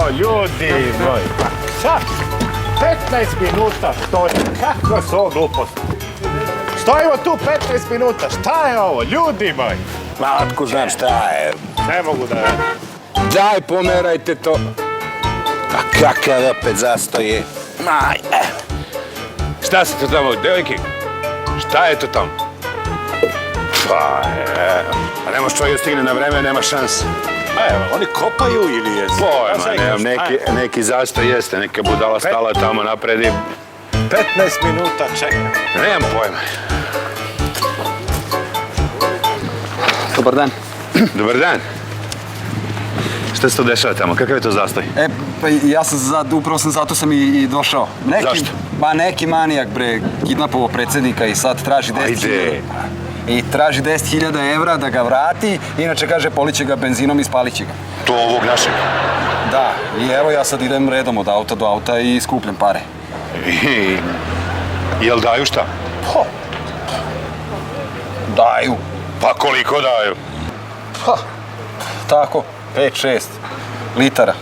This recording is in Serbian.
ljudi moj, pa šta? 15 minuta stoji, kakva su ovo gluposti? Stojimo tu 15 minuta, šta je ovo, ljudi moji? Ma, otko znam šta je. Ne mogu da radim. Daj, pomerajte to. A kakav opet zastoje. Maj, Šta se to tamo, devojke? Šta je to tamo? Pa ne može čovjek stigne na vreme, nema šanse. Evo, oni kopaju ili je... Pojma, nemam, neki zastoj jeste, neka budala stala tamo napred i... 15 minuta čekam. Nemam pojma. Dobar dan. Dobar dan. Šta se to dešava tamo? Kakav je to zastoj? Pa ja sam upravo zato sam i došao. Zašto? Ma neki manijak, bre, kidnapovao predsjednika i sad traži 10.000. Ajde. I traži 10.000 evra da ga vrati, inače kaže poliće ga benzinom i spalit će ga. To ovog našeg. Da, i evo ja sad idem redom od auta do auta i skupljam pare. Jel daju šta? Daju. Pa koliko daju? Tako, 5-6 litara.